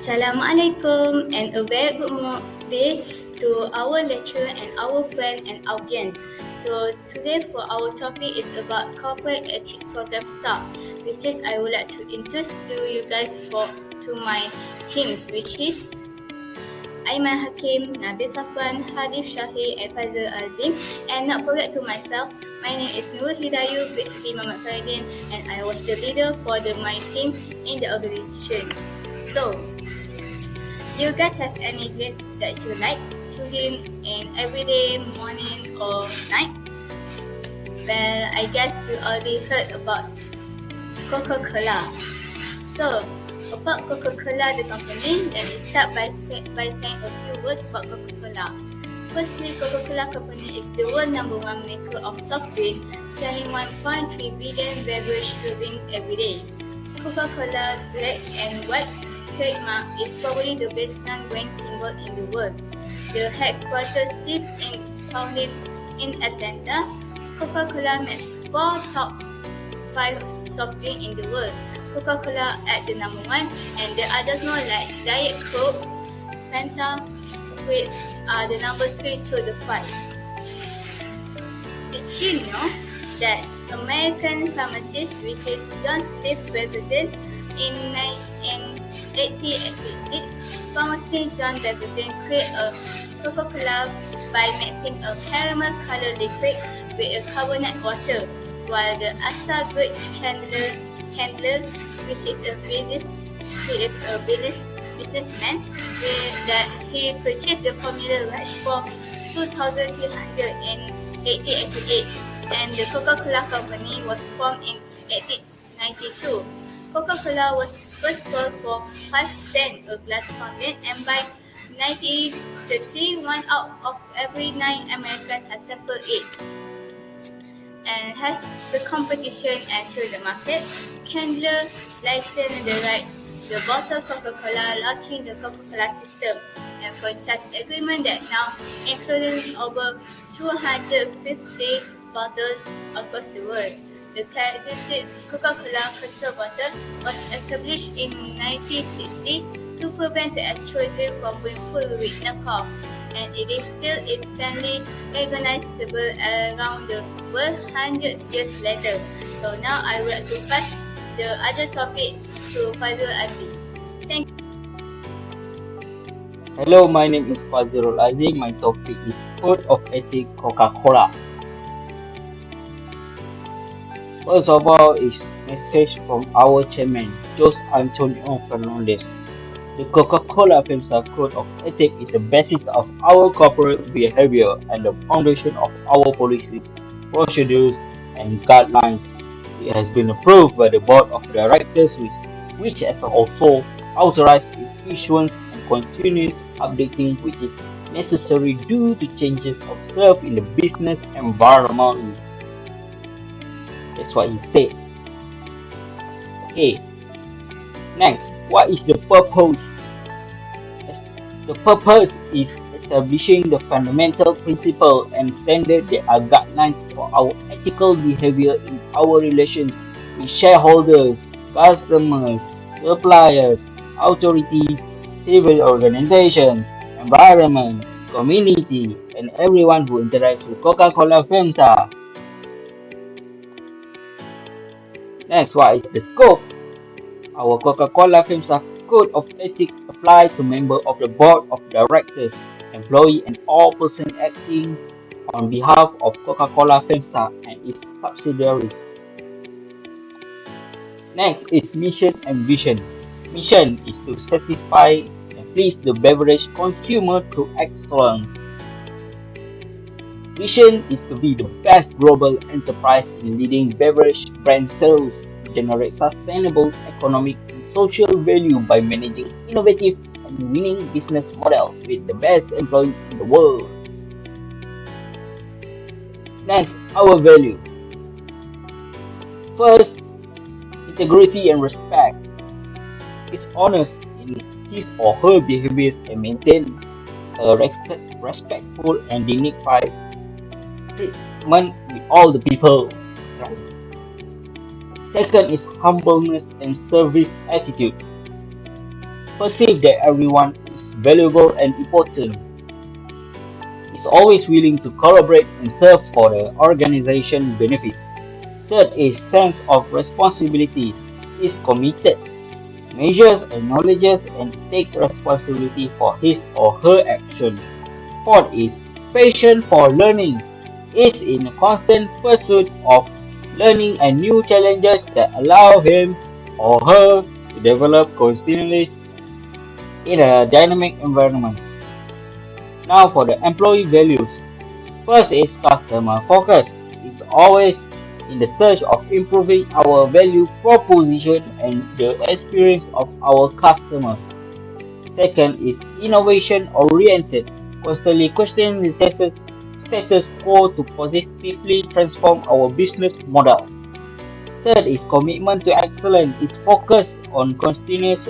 Assalamualaikum and a very good day to our lecturer and our friend and audience. So today for our topic is about corporate ethics program staff, which is I would like to introduce to you guys to my teams, which is Aiman Hakim, Nabil Safwan, Hadif Syahir and Fazirul Azim. And not forget to myself, my name is Nurul Hidayu binti Muhammad Faridin and I was the leader for my team in the organization. So, do you guys have any dress that you like to wear in everyday morning or night? Well, I guess you already heard about Coca-Cola. So, about Coca-Cola, the company, let me start by saying a few words about Coca-Cola. Firstly, Coca-Cola Company is the world number one maker of soft drink, selling 1.3 billion beverage drinks every day. Coca-Cola's red and white trademark is probably the best non-grain symbol in the world. The headquarters sits founded in Atlanta. Coca-Cola makes 4 top 5 soft drinks in the world. Coca-Cola at the number 1 and the others more like Diet Coke, Fanta, Sprite are the number 3 to the 5. Did you know that American pharmacist, which is John Steve Beverden, in 1886, pharmacist John Beverden created a Coca-Cola by mixing a caramel colored liquid with a carbonate water, while the Asa Good Chandler, which is a businessman, that he purchased the formula rights for $2,300 in 1888, and the Coca-Cola Company was formed in 1892. Coca-Cola was first sold for 5 cents a glass fountain, and by 1930, 1 out of every 9 Americans had sampled it. And as the competition entered the market, Chandler licensed the bottled Coca-Cola, launching the Coca-Cola system, and franchise agreement that now including over 250 bottles across the world. The characteristic Coca-Cola control bottle was established in 1960 to prevent the actual drink from being full with knockoff, and it is still instantly recognizable around the world hundreds years later. So now I would like to pass the other topic to Fazirul Azim. Thank you. Hello, my name is Fazirul Azim. My topic is Code of Ethics Coca-Cola. First of all is message from our chairman, Jose Antonio Fernandez. The Coca-Cola FEMSA Code of Ethics is the basis of our corporate behavior and the foundation of our policies, procedures, and guidelines. It has been approved by the Board of Directors, which has also authorized its issuance and continuous updating, which is necessary due to changes observed in the business environment. That's what he said. Okay. Next, what is the purpose? The purpose is establishing the fundamental principle and standard that are guidelines for our ethical behavior in our relations with shareholders, customers, suppliers, authorities, civil organizations, environment, community, and everyone who interacts with Coca-Cola FEMSA. Next, what is the scope? Our Coca-Cola FEMSA Code of Ethics applies to members of the Board of Directors, employees, and all persons acting on behalf of Coca-Cola FEMSA and its subsidiaries. Next is mission and vision. Mission is to satisfy and please the beverage consumer through excellence. Vision is to be the best global enterprise in leading beverage brand sales, generate sustainable economic and social value by managing innovative and winning business model with the best employees in the world. Next, our value. First, integrity and respect. It's honest in his or her behaviors and maintain a respectful and dignified treatment with all the people. Second is humbleness and service attitude. perceive that everyone is valuable and important, is always willing to collaborate and serve for the organization benefit. Third is sense of responsibility, is committed, measures, acknowledges, and takes responsibility for his or her action. Fourth is passion for learning, is in a constant pursuit of learning and new challenges that allow him or her to develop continually in a dynamic environment. Now for the employee values. First is customer focus. It's always in the search of improving our value proposition and the experience of our customers. Second is innovation oriented, constantly questioning the status quo to positively transform our business model. Third is commitment to excellence. It's focused on continuous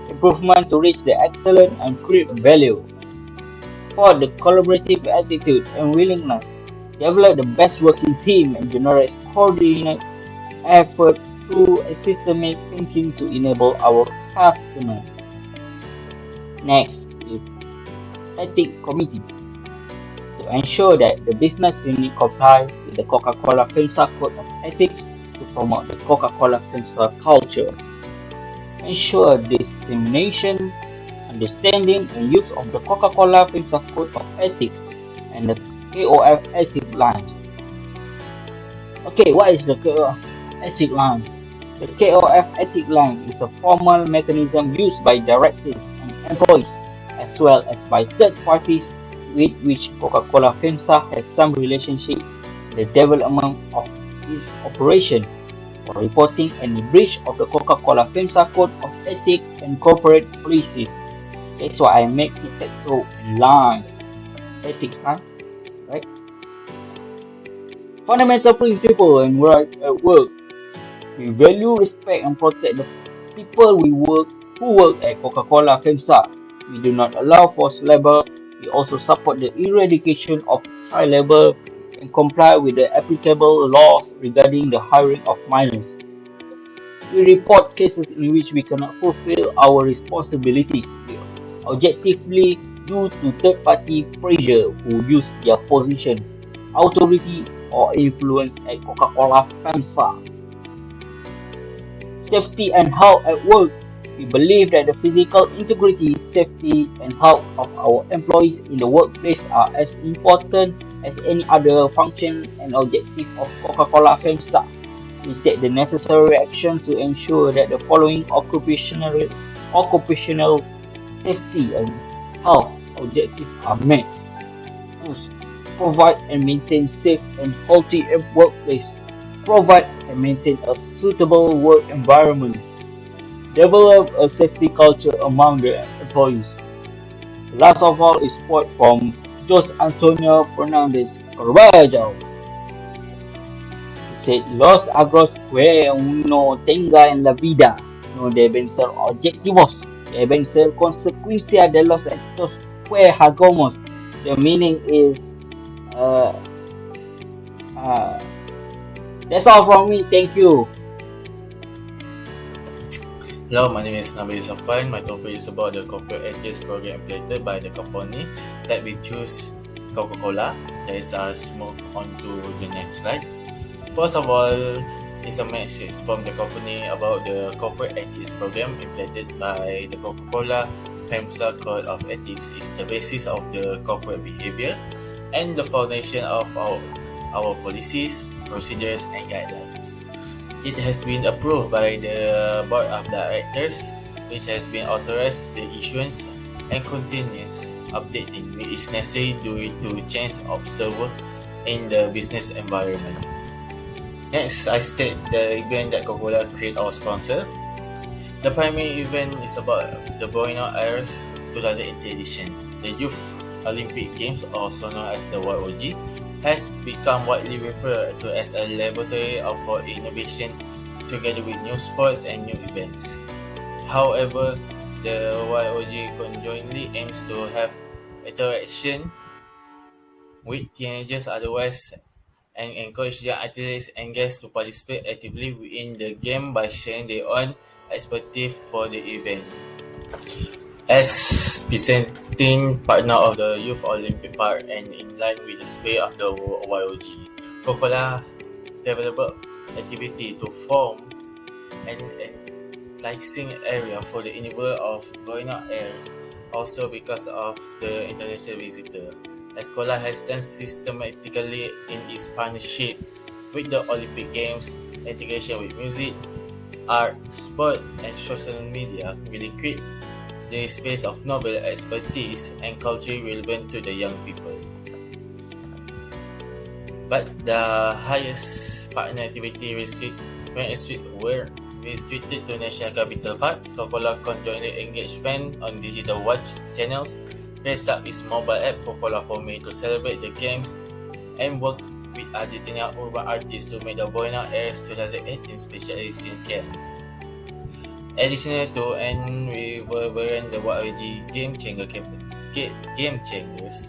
improvement to reach the excellent and create value. Fourth, the collaborative attitude and willingness. Develop the best working team and generate coordinated effort through a systemic thinking to enable our customer. Next is ethic committees to ensure that the business unit comply with the Coca-Cola FEMSA Code of Ethics to promote the Coca-Cola FEMSA culture. Ensure dissemination, understanding, and use of the Coca-Cola FEMSA Code of Ethics and the KOF ethic lines. Okay, what is the KOF ethic line? The KOF ethic line is a formal mechanism used by directors and employees, as well as by third parties with which Coca-Cola FEMSA has some relationship in the development of its operation, for reporting any breach of the Coca-Cola FEMSA Code of Ethics and Corporate Policies. That's why I make it through lines. Ethics line, right? Fundamental principle and right at work. We value, respect, and protect the people who work at Coca-Cola FEMSA. We do not allow forced labor. We also support the eradication of child labor and comply with the applicable laws regarding the hiring of minors. We report cases in which we cannot fulfill our responsibilities objectively due to third-party pressure who use their position, authority, or influence at Coca-Cola FEMSA. Safety and health at work. We believe that the physical integrity, safety, and health of our employees in the workplace are as important as any other function and objective of Coca-Cola FEMSA. We take the necessary action to ensure that the following occupational safety and health objectives are met. First, provide and maintain safe and healthy workplace. Provide and maintain a suitable work environment. Develop a safety culture among the employees. Last of all is quote from Jose Antonio Fernandez Carvalho. He said, Los agros que uno tenga en la vida no deben ser objetivos, deben ser consecuencia de los actos que hagamos. The meaning is, uh, uh, that's all from me. Thank you. Hello, my name is Nabil Safwan. My topic is about the corporate ethics program implemented by the company that we choose Coca-Cola. Let's move on to the next slide. First of all, is a message from the company about the corporate ethics program implemented by the Coca-Cola FEMSA Code of Ethics is the basis of the corporate behavior and the foundation of our policies, procedures, and guidelines. It has been approved by the Board of Directors, which has been authorized the issuance and continuous updating which is necessary due to change observed in the business environment. Next, I state the event that Coca-Cola create or sponsor. The primary event is about the Buenos Aires 2018 edition. The Youth Olympic Games, also known as the YOG, has become widely referred to as a laboratory for innovation together with new sports and new events. However, the YOG conjointly aims to have interaction with teenagers otherwise and encourage young athletes and guests to participate actively in the game by sharing their own expertise for the event. As presenting partner of the Youth Olympic Park and in line with the spirit of the YOG, Coca-Cola developed activity to form an enticing area for the individual of Buenos Aires, also because of the international visitor. Escola has done systematically in its partnership with the Olympic Games, integration with music, art, sport, and social media will create the space of novel expertise and culture relevant to the young people. But the highest partner activity were restricted to National Capital Park. Coca-Cola conjointly engaged fans on digital watch channels, raised up its mobile app Coca-Cola for Me to celebrate the games, and worked with Argentina urban artists to make the Buenos Aires 2018 Special Edition camps. Additional to and reverberant the YOG Game Changers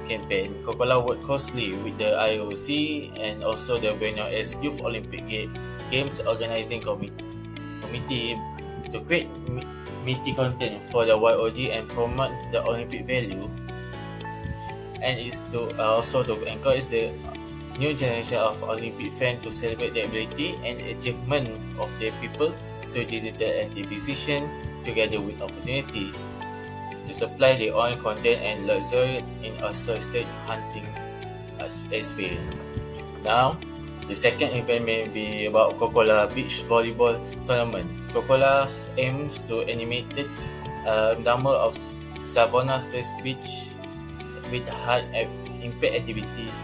campaign, Coca-Cola worked closely with the IOC and also the Buenos Aires Youth Olympic Games Organizing Committee to create meaty content for the YOG and promote the Olympic value, and is to also to encourage the new generation of Olympic fans to celebrate the ability and achievement of their people to digital activation together with opportunity to supply their own content and luxury in associated hunting experience. Now, the second event may be about Coca-Cola Beach Volleyball Tournament. Coca-Cola aims to animate a number of Savannah Space Beach with high impact activities,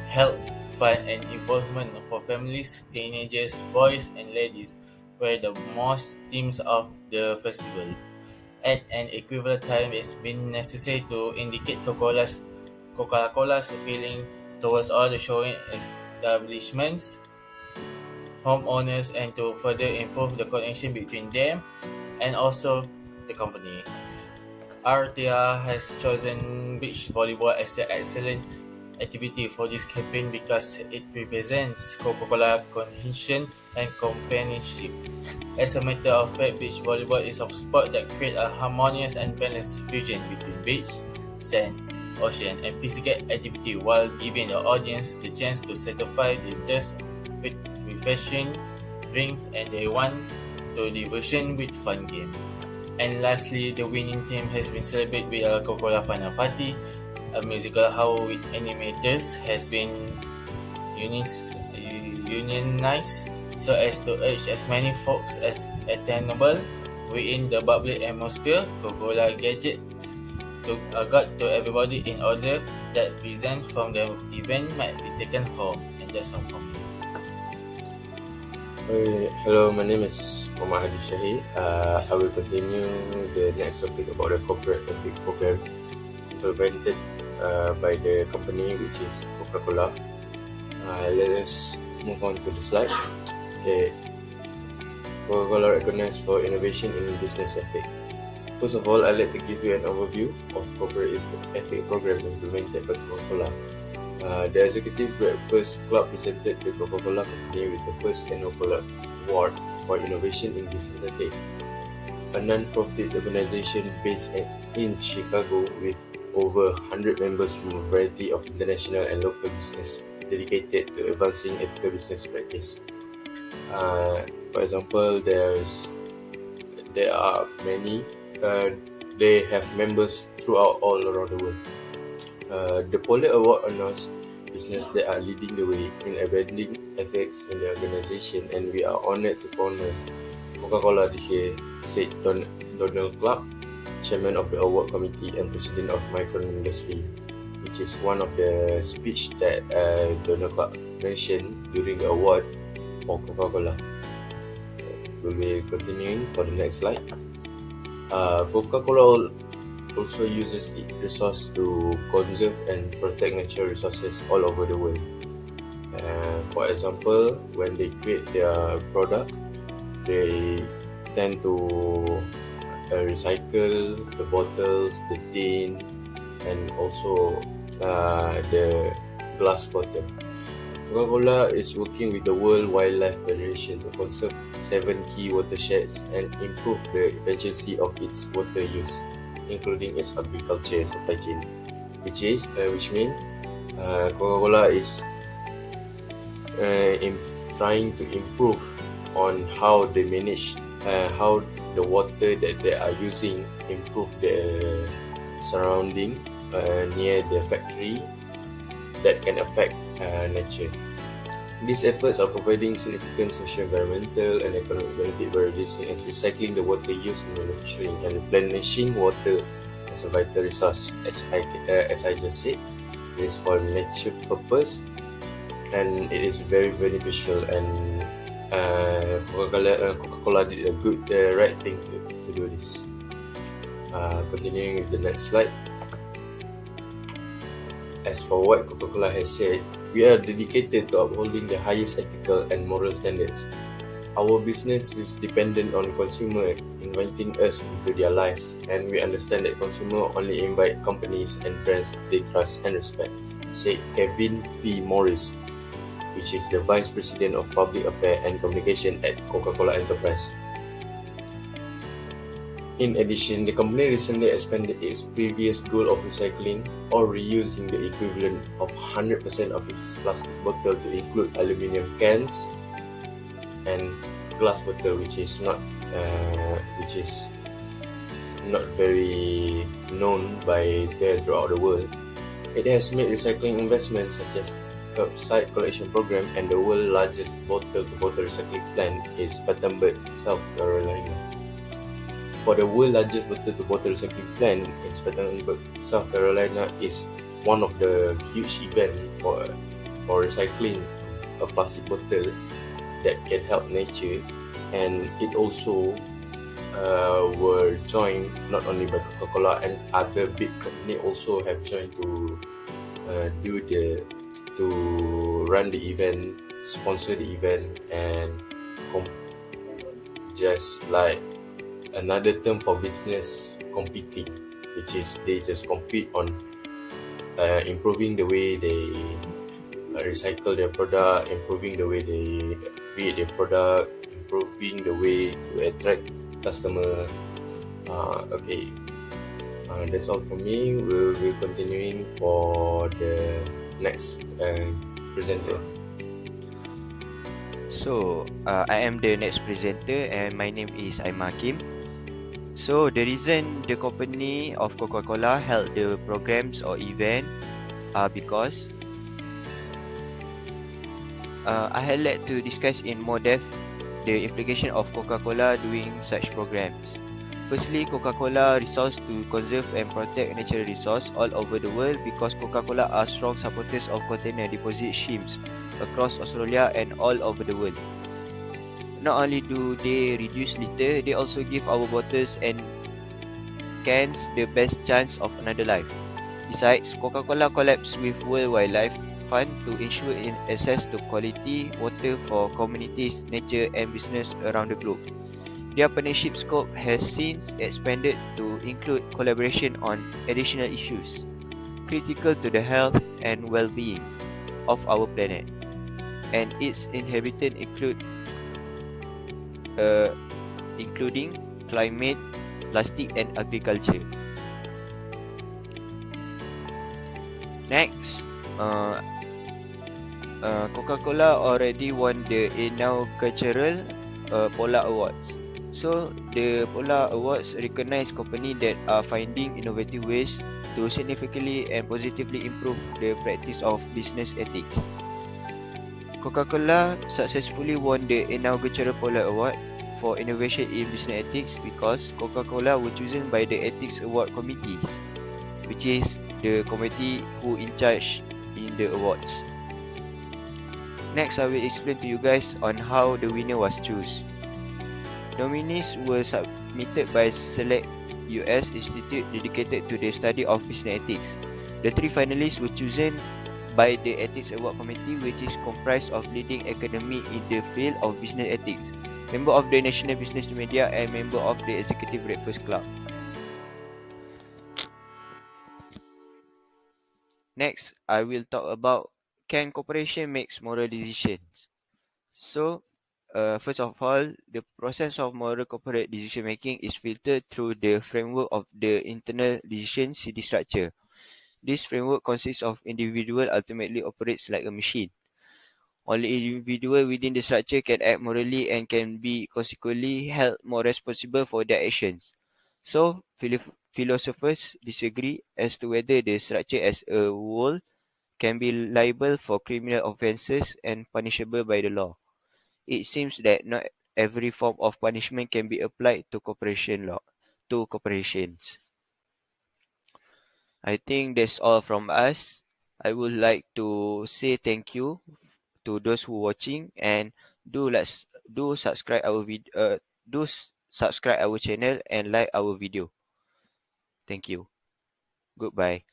health, fun, and involvement for families, teenagers, boys, and ladies were the most themes of the festival. At an equivalent time, it's been necessary to indicate Coca-Cola's feeling towards all the showing establishments, homeowners, and to further improve the connection between them and also the company. RTA has chosen beach volleyball as the excellent activity for this campaign because it represents Coca-Cola cohesion and companionship. As a matter of fact, beach volleyball is a sport that creates a harmonious and balanced fusion between beach, sand, ocean, and physical activity while giving the audience the chance to satisfy their thirst with refreshing drinks and they want to diversion with fun game. And lastly, the winning team has been celebrated with a Coca-Cola final party. A musical how with animators has been unionized so as to urge as many folks as attainable within the bubbly atmosphere. Coca-Cola gadgets got to everybody in order that present from the event might be taken home. And that's all from me. Hello, my name is Hadif Syahir. I will continue the next topic about the corporate ethic program implemented by the company, which is Coca-Cola. Let us move on to the slide. Okay. Coca-Cola recognized for innovation in business ethics. First of all, I'd like to give you an overview of corporate ethic program implemented by Coca-Cola. The Executive Breakfast Club presented the Coca-Cola Company with the first annual award for innovation in business ethics, a non-profit organization based in Chicago with over 100 members from a variety of international and local business dedicated to advancing ethical business practice. For example, there are many. They have members throughout all around the world. The Polar Award honors business that are leading the way in embedding ethics in the organization, and we are honored to honor Coca-Cola this year, said Donald Clark, chairman of the award committee and president of Micron Industry, which is one of the speech that Donald Clark mentioned during the award for Coca-Cola. We'll be continuing for the next slide. Coca-Cola also uses its resources to conserve and protect natural resources all over the world. For example, when they create their product, they tend to recycle the bottles, the tin, and also the glass bottle. Coca-Cola is working with the World Wildlife Federation to conserve 7 key watersheds and improve the efficiency of its water use, including its agriculture supply chain, which means Coca-Cola is trying to improve on how they manage how the water that they are using improve the surrounding near the factory that can affect nature. These efforts are providing significant social, environmental, and economic benefit by reducing and recycling the water used in manufacturing and replenishing water as a vital resource. As I just said, it is for nature purpose, and it is very beneficial. And Coca-Cola did a good, right thing to do this. Continuing with the next slide. As for what Coca-Cola has said, we are dedicated to upholding the highest ethical and moral standards. Our business is dependent on consumer inviting us into their lives, and we understand that consumers only invite companies and brands they trust and respect, said Kevin P. Morris, which is the Vice President of Public Affairs and Communication at Coca-Cola Enterprise. In addition, the company recently expanded its previous goal of recycling or reusing the equivalent of 100% of its plastic bottle to include aluminum cans and glass bottle, which is not very known by there throughout the world. It has made recycling investments such as curbside collection program, and the world's largest bottle-to-bottle recycling plant is Spartanburg, South Carolina. For the world's largest bottle-to-bottle recycling plant in Spartanburg, South Carolina is one of the huge events for recycling a plastic bottle that can help nature, and it also were joined not only by Coca-Cola, and other big companies also have joined to run the event, sponsor the event, and just like another term for business, competing, which is they just compete on improving the way they recycle their product, improving the way they create their product, improving the way to attract customer. That's all from me. We'll be continuing for the next presenter. So, I am the next presenter, and my name is Aiman Hakim. So, the reason the company of Coca-Cola held the programs or event are because I had like to discuss in more depth the implication of Coca-Cola doing such programs. Firstly, Coca-Cola resolves to conserve and protect natural resources all over the world because Coca-Cola are strong supporters of container deposit schemes across Australia and all over the world. Not only do they reduce litter, they also give our bottles and cans the best chance of another life. Besides, Coca-Cola collabs with World Wildlife Fund to ensure access to quality water for communities, nature and business around the globe. Their partnership scope has since expanded to include collaboration on additional issues critical to the health and well-being of our planet and its inhabitants, including climate, plastic and agriculture. Next, Coca-Cola already won the inaugural Polar Awards. So, the Polar Awards recognize companies that are finding innovative ways to significantly and positively improve the practice of business ethics. Coca-Cola successfully won the inaugural Polar Award for innovation in business ethics because Coca-Cola were chosen by the Ethics Award Committees, which is the committee who in charge in the awards. Next, I will explain to you guys on how the winner was chosen. Nominees were submitted by select US institute dedicated to the study of business ethics. The three finalists were chosen by the Ethics Award Committee, which is comprised of leading academy in the field of business ethics, member of the National Business Media, and member of the Executive Breakfast Club. Next, I will talk about can corporation makes moral decisions? So, first of all, the process of moral corporate decision making is filtered through the framework of the internal decision CD structure. This framework consists of individual ultimately operates like a machine. Only individual within the structure can act morally and can be consequently held more responsible for their actions. So, philosophers disagree as to whether the structure as a whole can be liable for criminal offences and punishable by the law. It seems that not every form of punishment can be applied to corporations. I think that's all from us. I would like to say thank you to those who watching, and do subscribe our subscribe our channel and like our video. Thank you. Goodbye.